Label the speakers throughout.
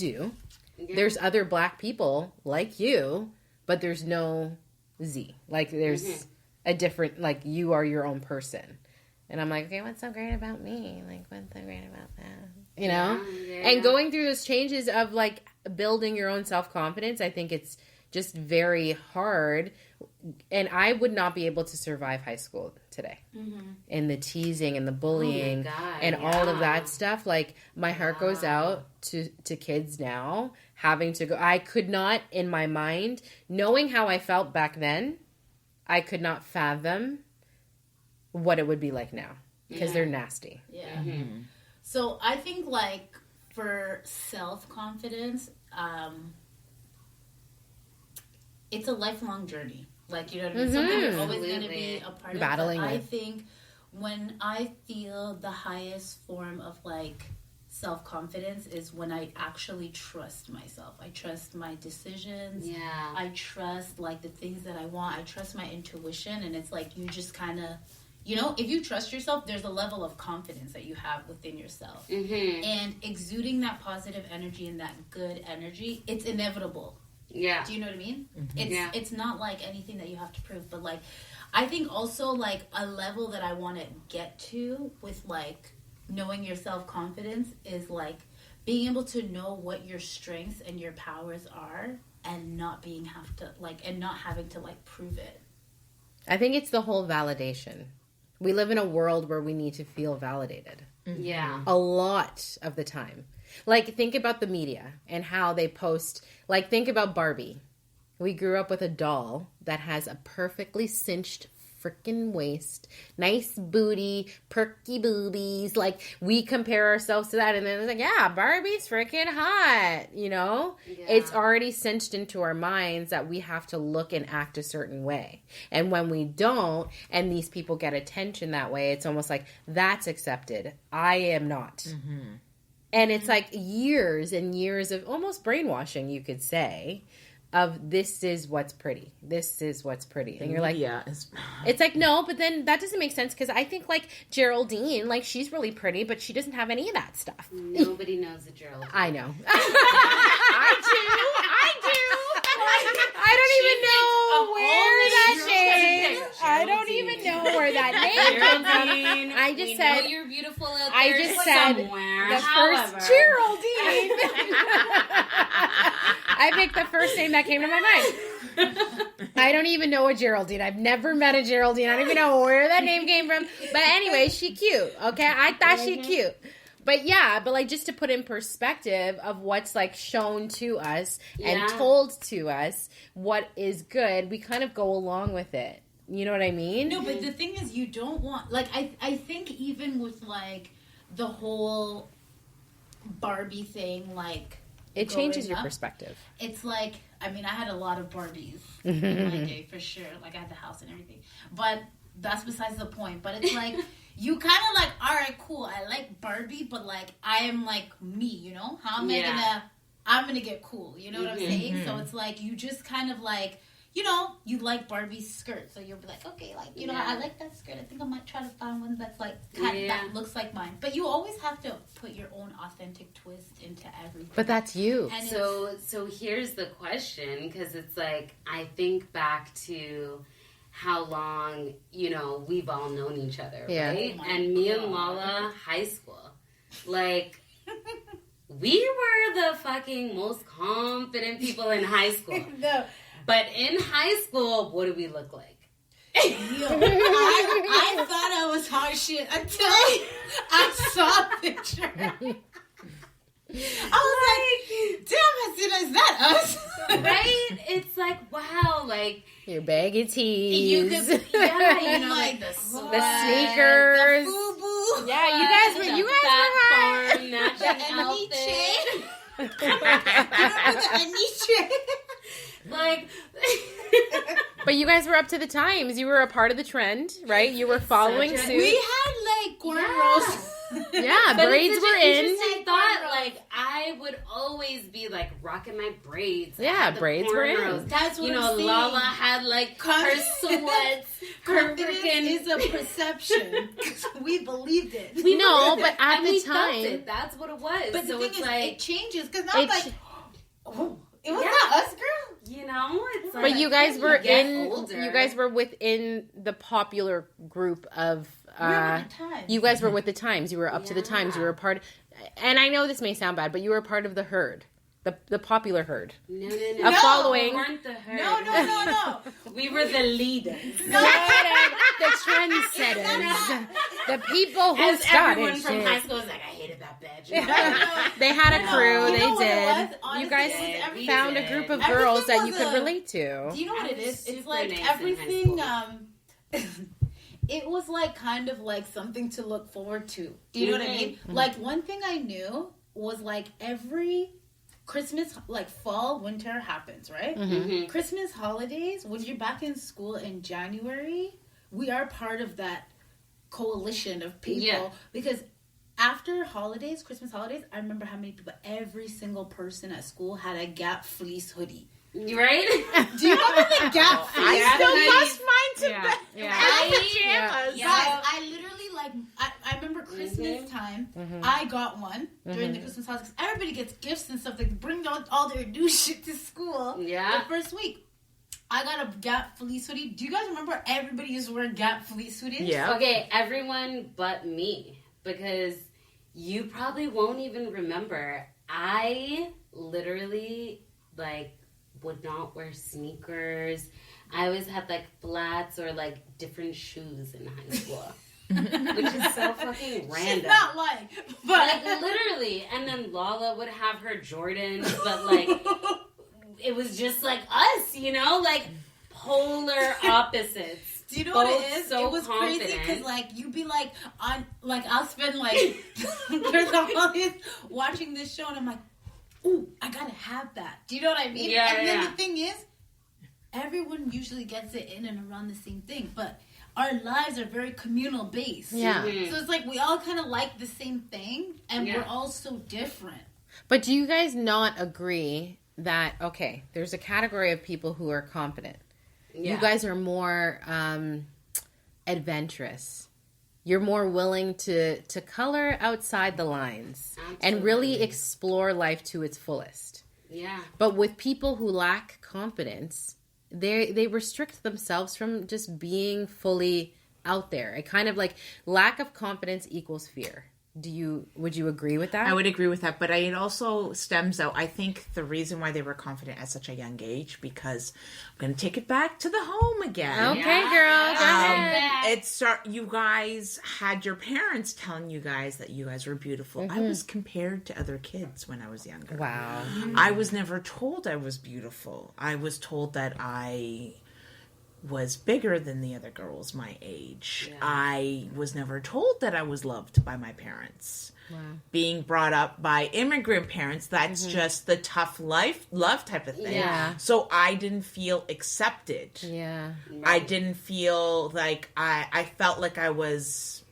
Speaker 1: do. Yeah. There's other black people like you, but there's no Z. Like, there's a different, like, you are your own person. And I'm like, okay, what's so great about me? like, what's so great about that? You know? Yeah. And going through those changes of, like, building your own self-confidence, I think it's just very hard. And I would not be able to survive high school today. And the teasing and the bullying and all of that stuff. Like, my heart goes out to kids now having to go. I could not, in my mind, knowing how I felt back then, I could not fathom what it would be like now, because they're nasty.
Speaker 2: Yeah. So I think, like, for self-confidence, it's a lifelong journey. Like, you know what I mean? Something you're always going to be a part of. Battling it. I think when I feel the highest form of, like, self-confidence is when I actually trust myself. I trust my decisions. Yeah. I trust, like, the things that I want. I trust my intuition. And it's like, you just kind of, you know, if you trust yourself, there's a level of confidence that you have within yourself. And exuding that positive energy and that good energy, it's inevitable. Yeah. Do you know what I mean? It's not like anything that you have to prove, but, like, I think also, like, a level that I want to get to with, like, knowing your self-confidence is, like, being able to know what your strengths and your powers are and not having to, like, prove it.
Speaker 1: I think it's the whole validation. We live in a world where we need to feel validated. Yeah. A lot of the time. Like, think about the media and how they post. Like, think about Barbie. We grew up with a doll that has a perfectly cinched freaking waist, nice booty, perky boobies. Like, we compare ourselves to that, and then it's like, yeah, Barbie's freaking hot, you know? Yeah. It's already cinched into our minds that we have to look and act a certain way. And when we don't, and these people get attention that way, it's almost like, that's accepted. I am not. And it's like years and years of almost brainwashing, you could say, of this is what's pretty. This is what's pretty. And you're like, yeah, it's like, no, but then that doesn't make sense, because I think, like, Geraldine, like, she's really pretty, but she doesn't have any of that stuff.
Speaker 3: Nobody knows a Geraldine.
Speaker 1: I know. I do. I don't even know where that came. I don't even know where that name comes from. I just said,
Speaker 3: you're beautiful out there.
Speaker 1: I just said
Speaker 3: somewhere.
Speaker 1: The first Geraldine. I picked the first name that came to my mind. I don't even know a Geraldine. I've never met a Geraldine. I don't even know where that name came from. But anyway, she cute. Okay, I thought she cute. But yeah, but, like, just to put in perspective of what's, like, shown to us and told to us what is good, we kind of go along with it. You know what I mean?
Speaker 2: No, but the thing is, you don't want, like, I think even with, like, the whole Barbie thing, like,
Speaker 1: it changes your perspective.
Speaker 2: It's like, I mean, I had a lot of Barbies in my day, for sure. Like, I had the house and everything. But that's besides the point. But it's like, you kind of like, all right, cool, I like Barbie, but, like, I am, like, me, you know? How am I'm gonna get cool, you know what I'm saying? So it's like, you just kind of, like, you know, you like Barbie's skirt, so you'll be like, okay, like, you know, I like that skirt. I think I might try to find one that's, like, that looks like mine. But you always have to put your own authentic twist into everything.
Speaker 1: But that's you.
Speaker 3: And so here's the question, because it's like, I think back to how long, you know, we've all known each other, right? Oh, and me and Lala, high school, like, we were the fucking most confident people in high school. No. But in high school, what do we look like?
Speaker 2: Yo, I thought I was hot shit until I saw a picture. I was like, damn, is that us?
Speaker 3: Right? It's like, wow, like,
Speaker 1: your baggy tees.
Speaker 3: You could, you know, like the
Speaker 1: sneakers.
Speaker 2: The FUBU.
Speaker 1: Yeah, you guys were hot.
Speaker 3: Matching outfit. Like,
Speaker 1: but you guys were up to the times. You were a part of the trend, right? You were following suit.
Speaker 2: We had, like, cornrows.
Speaker 1: Yeah, braids were in.
Speaker 3: I thought, like, I would always be like rocking my braids.
Speaker 1: Yeah, braids were in.
Speaker 2: That's what I'm saying.
Speaker 3: Lala had like her sweats.
Speaker 2: Confidence is a perception. We believed it.
Speaker 1: But at the time,
Speaker 3: that's what it was.
Speaker 2: But
Speaker 3: so
Speaker 2: the thing
Speaker 3: it's
Speaker 2: is,
Speaker 3: like
Speaker 2: it changes because now it's like, it was not us, girl.
Speaker 3: It's like,
Speaker 1: but you guys were
Speaker 3: older.
Speaker 1: you guys were within the popular group of.
Speaker 2: We were with the times.
Speaker 1: You guys were with the times. You were up to the times. You were a part. And I know this may sound bad, but you were a part of the herd. The popular herd.
Speaker 3: No.
Speaker 1: Following.
Speaker 3: We weren't the herd.
Speaker 2: No.
Speaker 3: We were the leaders.
Speaker 1: The trendsetters. The people who
Speaker 3: As
Speaker 1: started
Speaker 3: everyone from
Speaker 1: shit.
Speaker 3: high school was like, I hated that bitch.
Speaker 1: They had a crew.
Speaker 2: You know
Speaker 1: they did.
Speaker 2: Honestly,
Speaker 1: you guys found a group of girls that you could relate to.
Speaker 2: Do you know what it is? It's like
Speaker 3: nice
Speaker 2: everything. It was like kind of like something to look forward to. Do you know what I mean? Mm-hmm. Like one thing I knew was like every Christmas, like fall, winter happens, right?
Speaker 1: Mm-hmm.
Speaker 2: Christmas holidays, when you're back in school in January, we are part of that coalition of people because after holidays, Christmas holidays, I remember how many people, every single person at school had a Gap fleece hoodie.
Speaker 3: Right?
Speaker 2: Do you remember the Gap fleece?
Speaker 4: I still lost mine to
Speaker 2: Guys, I literally like. I remember Christmas time. Mm-hmm. I got one during the Christmas holidays. Everybody gets gifts and stuff. They bring out all their new shit to school.
Speaker 3: Yeah.
Speaker 2: The first week, I got a Gap fleece hoodie. Do you guys remember everybody used to wear Gap fleece hoodies?
Speaker 4: Yeah.
Speaker 3: Okay, everyone but me, because you probably won't even remember. I literally would not wear sneakers. I always had like flats or like different shoes in high school. Which is so fucking random.
Speaker 2: She's not lying. But
Speaker 3: like literally. And then Lala would have her Jordans, but like it was just like us, like polar opposites.
Speaker 2: Do you know what it is?
Speaker 3: So
Speaker 2: it was
Speaker 3: confident.
Speaker 2: crazy because like you'd be like on like I'll spend like there's always watching this show and I'm like, ooh, I gotta have that. Do you know what I mean?
Speaker 3: Yeah,
Speaker 2: and then the thing is, everyone usually gets it in and around the same thing, but our lives are very communal based.
Speaker 1: Yeah.
Speaker 2: So it's like we all kind of like the same thing, and we're all so different.
Speaker 1: But do you guys not agree that, okay, there's a category of people who are confident. Yeah. You guys are more adventurous. You're more willing to color outside the lines. Absolutely. And really explore life to its fullest.
Speaker 3: Yeah.
Speaker 1: But with people who lack confidence, they restrict themselves from just being fully out there. It kind of like lack of confidence equals fear. Would you agree with that?
Speaker 4: I would agree with that, but it also stems out. I think the reason why they were confident at such a young age, because I'm going to take it back to the home again.
Speaker 1: Okay, girl, go ahead.
Speaker 4: You guys had your parents telling you guys that you guys were beautiful. Mm-hmm. I was compared to other kids when I was younger.
Speaker 1: Wow.
Speaker 4: Mm-hmm. I was never told I was beautiful. I was told that I was bigger than the other girls my age. Yeah. I was never told that I was loved by my parents. Wow. Being brought up by immigrant parents, that's just the tough love type of thing.
Speaker 1: Yeah.
Speaker 4: So I didn't feel accepted.
Speaker 1: Yeah.
Speaker 4: I didn't feel like I felt like I was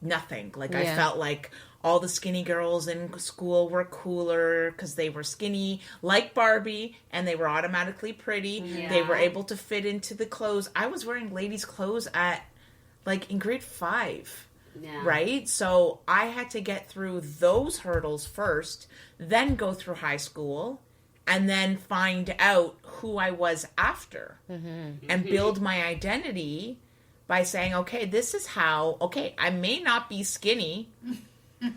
Speaker 4: nothing. Like I felt like all the skinny girls in school were cooler because they were skinny, like Barbie, and they were automatically pretty. Yeah. They were able to fit into the clothes. I was wearing ladies' clothes in grade 5, right? So I had to get through those hurdles first, then go through high school, and then find out who I was after, and build my identity by saying, okay, this is how, I may not be skinny,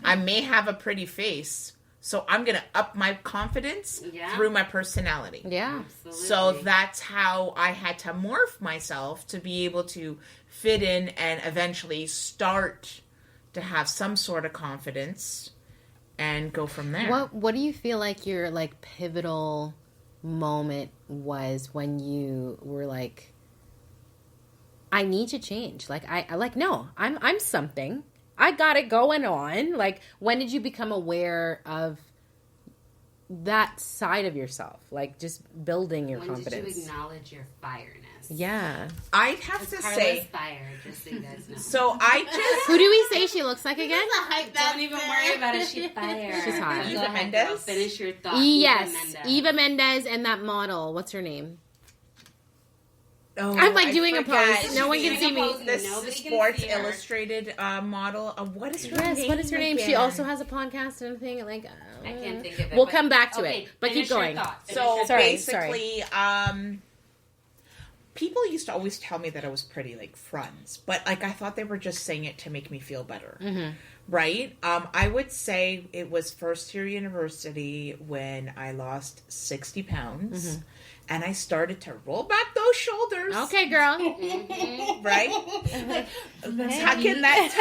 Speaker 4: I may have a pretty face, so I'm going to up my confidence through my personality.
Speaker 1: Yeah.
Speaker 3: Absolutely.
Speaker 4: So that's how I had to morph myself to be able to fit in and eventually start to have some sort of confidence and go from there.
Speaker 1: What do you feel like your pivotal moment was when you were like, I need to change. I'm something. I got it going on. Like, when did you become aware of that side of yourself, like just building your confidence.
Speaker 3: When did you acknowledge your fireness?
Speaker 1: Yeah.
Speaker 4: I'd have to say
Speaker 3: fire, just so you guys know.
Speaker 4: So I just
Speaker 1: who do we say she looks like again?
Speaker 3: Don't even worry about it. She's fire.
Speaker 1: She's hot.
Speaker 3: Eva Mendes. Finish your thought.
Speaker 1: Yes, Eva Mendes and that model. What's her name?
Speaker 4: Oh,
Speaker 1: I'm like doing a pose. No one can see me.
Speaker 4: The Sports Illustrated model. What is her name?
Speaker 1: Yes, what is her name? She also has a podcast and a thing. Like
Speaker 3: I can't think of it.
Speaker 1: We'll come back to it. But keep going.
Speaker 4: So basically, people used to always tell me that I was pretty, like, friends. But, like, I thought they were just saying it to make me feel better.
Speaker 1: Mm-hmm.
Speaker 4: Right? I would say it was first year university when I lost 60 pounds. Mm-hmm. And I started to roll back those shoulders.
Speaker 1: Okay, girl.
Speaker 4: Right? Tuck in that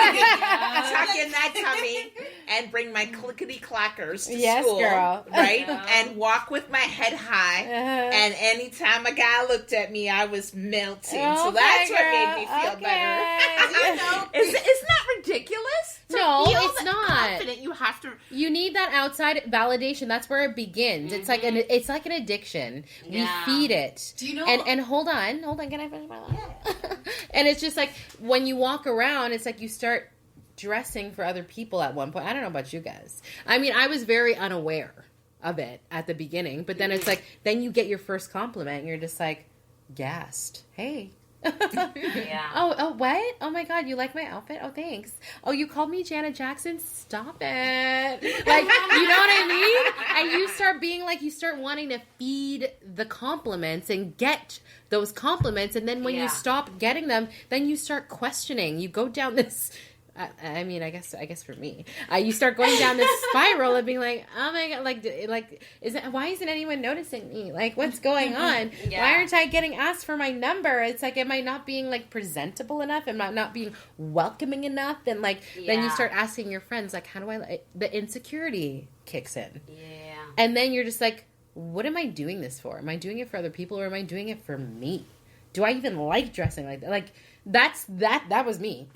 Speaker 4: tummy and bring my clickety clackers to school.
Speaker 1: Girl.
Speaker 4: Right? And walk with my head high. And anytime a guy looked at me, I was melting. So that's what made me feel better. You know? Isn't that ridiculous?
Speaker 1: No, it's not.
Speaker 4: Confident, you have to.
Speaker 1: You need that outside validation. That's where it begins. Mm-hmm. It's like an addiction. We feed it.
Speaker 2: Do you know?
Speaker 1: And hold on. Can I finish my line? Yeah. And it's just like when you walk around, it's like you start dressing for other people at one point. I don't know about you guys. I mean, I was very unaware of it at the beginning, but then it's like then you get your first compliment, and you're just like gassed. Hey.
Speaker 3: Yeah.
Speaker 1: Oh, what? Oh my God, you like my outfit? Oh, thanks. Oh, you called me Janet Jackson? Stop it. Like, you know what I mean? And you start being like, you start wanting to feed the compliments and get those compliments. And then when you stop getting them, then you start questioning. You go down this... I mean, I guess for me, you start going down this spiral of being like, oh my God, why isn't anyone noticing me? Like, what's going on? Why aren't I getting asked for my number? It's like, am I not being like presentable enough? Am I not being welcoming enough? And like, then you start asking your friends, like, how do I, the insecurity kicks in.
Speaker 3: Yeah.
Speaker 1: And then you're just like, what am I doing this for? Am I doing it for other people or am I doing it for me? Do I even like dressing like that? Like, that was me.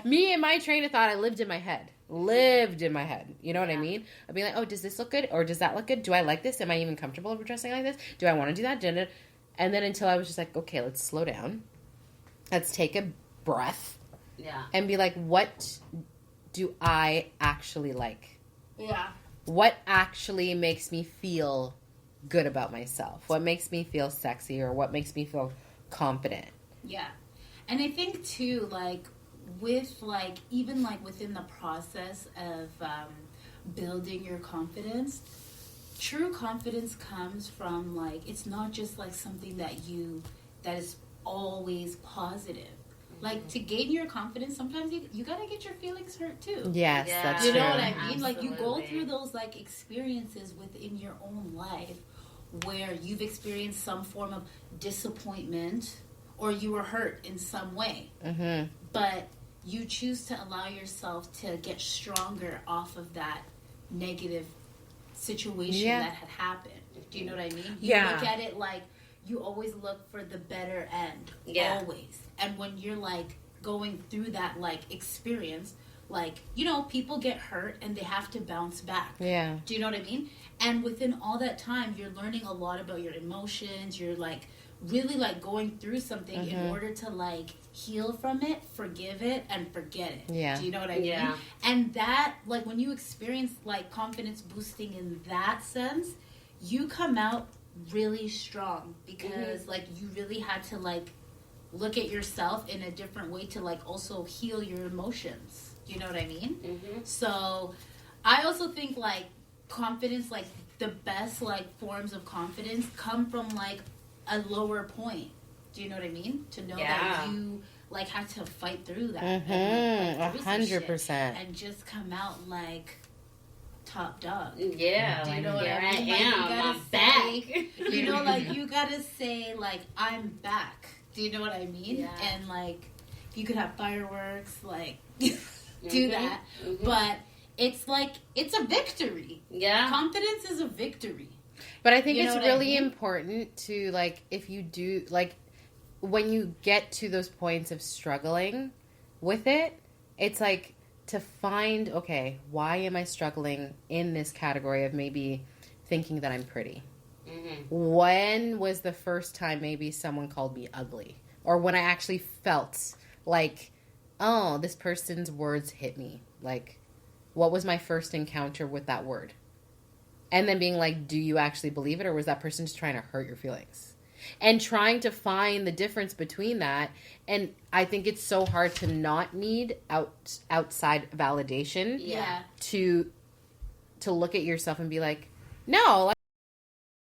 Speaker 1: Me and my train of thought, I lived in my head. You know what I mean? I'd be like, oh, does this look good? Or does that look good? Do I like this? Am I even comfortable with dressing like this? Do I want to do that? And then until I was just like, okay, let's slow down. Let's take a breath.
Speaker 3: Yeah.
Speaker 1: And be like, what do I actually like?
Speaker 2: Yeah.
Speaker 1: What actually makes me feel good about myself? What makes me feel sexy or what makes me feel confident?
Speaker 2: Yeah. And I think too, like with like even like within the process of building your confidence, true confidence comes from like it's not just like something that is always positive. Like to gain your confidence, sometimes you gotta get your feelings hurt too.
Speaker 1: Yes, that's true.
Speaker 2: You know what I mean?
Speaker 3: Absolutely.
Speaker 2: Like you go through those like experiences within your own life where you've experienced some form of disappointment or you were hurt in some way. Mm-hmm. But you choose to allow yourself to get stronger off of that negative situation that had happened. Do you know what I mean? You look at it like you always look for the better end. Yeah. Always. And when you're like going through that like experience, like, you know, people get hurt and they have to bounce back.
Speaker 1: Yeah.
Speaker 2: Do you know what I mean? And within all that time, you're learning a lot about your emotions. You're like really like going through something in order to like heal from it, forgive it, and forget it.
Speaker 1: Yeah.
Speaker 2: Do you know what I mean?
Speaker 3: Yeah.
Speaker 2: And that, like, when you experience like confidence boosting in that sense, you come out really strong because like you really had to like look at yourself in a different way to like also heal your emotions. Do you know what I mean? Mm-hmm. So I also think like confidence, like the best like forms of confidence come from like a lower point. Do you know what I mean? To know that you like had to fight through that.
Speaker 1: 100%.
Speaker 2: And just come out like top dog.
Speaker 3: Yeah.
Speaker 2: Do you know what I mean?
Speaker 3: I am. I'm back.
Speaker 2: You know, like you gotta say like I'm back. Do you know what I mean?
Speaker 3: Yeah.
Speaker 2: And like if you could have fireworks, like do that. Mm-hmm. But it's like it's a victory.
Speaker 3: Yeah.
Speaker 2: Confidence is a victory.
Speaker 1: But I think it's really important to, like, if you do, like, when you get to those points of struggling with it, it's like to find, okay, why am I struggling in this category of maybe thinking that I'm pretty? When was the first time maybe someone called me ugly? Or when I actually felt like, oh, this person's words hit me. Like, what was my first encounter with that word? And then being like, do you actually believe it? Or was that person just trying to hurt your feelings? And trying to find the difference between that. And I think it's so hard to not need outside validation to look at yourself and be like, no,